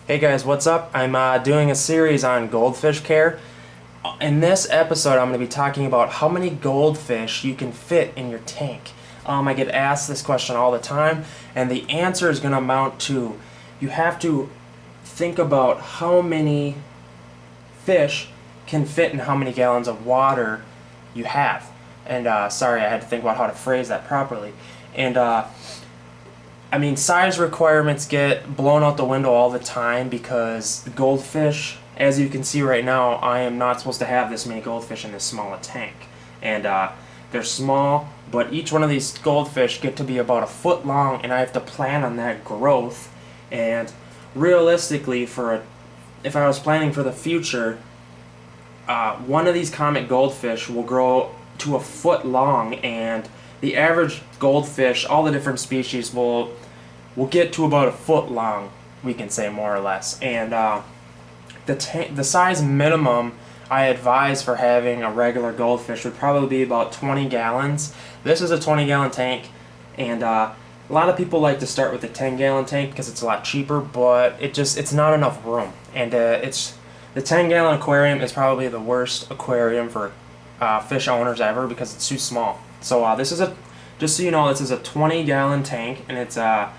Hey guys, what's up? I'm doing a series on goldfish care. In this episode, I'm going to be talking about how many goldfish you can fit in your tank. I get asked this question all the time, and the answer is going to amount to you have to think about how many fish can fit in how many gallons of water you have. And sorry, I had to think about how to phrase that properly. And I mean, size requirements get blown out the window all the time because the goldfish, as you can see right now, I am not supposed to have this many goldfish in this small a tank. And they're small, but each one of these goldfish get to be about a foot long, and I have to plan on that growth. And realistically, if I was planning for the future, one of these comet goldfish will grow to a foot long, and the average goldfish, all the different species, will get to about a foot long, we can say, more or less. And the size minimum I advise for having a regular goldfish would probably be about 20 gallons. This is a 20-gallon tank, and a lot of people like to start with a 10-gallon tank because it's a lot cheaper, but it's not enough room. And the 10-gallon aquarium is probably the worst aquarium for fish owners ever because it's too small. So just so you know, this is a 20-gallon tank, and it's a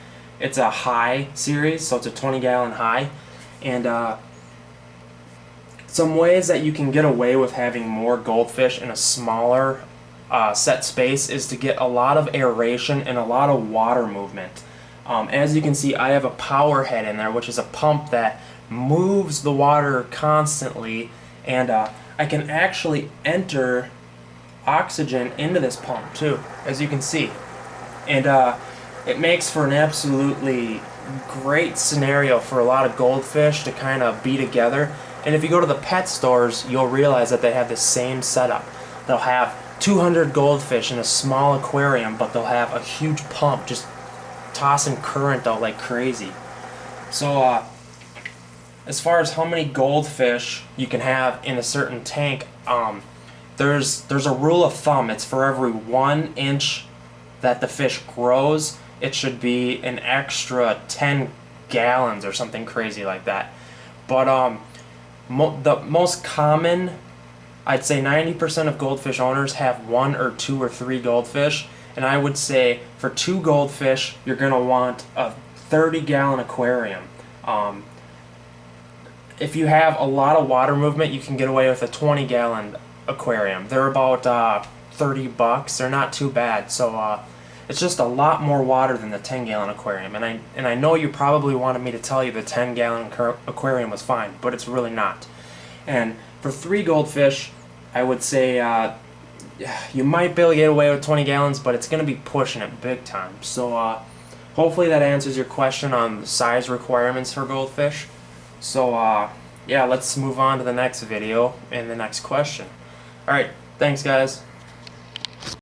high series, so it's a 20-gallon high. And some ways that you can get away with having more goldfish in a smaller set space is to get a lot of aeration and a lot of water movement. As you can see, I have a power head in there, which is a pump that moves the water constantly, and I can actually enter oxygen into this pump too, as you can see. And it makes for an absolutely great scenario for a lot of goldfish to kind of be together. And if you go to the pet stores, you'll realize that they have the same setup. They'll have 200 goldfish in a small aquarium, but they'll have a huge pump just tossing current out like crazy. So as far as how many goldfish you can have in a certain tank, there's a rule of thumb. It's for every 1 inch that the fish grows, it should be an extra 10 gallons or something crazy like that. But the most common, I'd say 90% of goldfish owners have 1 or 2 or 3 goldfish, and I would say for 2 goldfish you're going to want a 30-gallon aquarium. If you have a lot of water movement, you can get away with a 20-gallon aquarium. They're about $30. They're not too bad. So it's just a lot more water than the 10-gallon aquarium. And I know you probably wanted me to tell you the 10-gallon aquarium was fine, but it's really not. And for 3 goldfish, I would say you might be able to get away with 20 gallons, but it's going to be pushing it big time. So hopefully that answers your question on the size requirements for goldfish. So yeah, let's move on to the next video and the next question. Alright, thanks guys.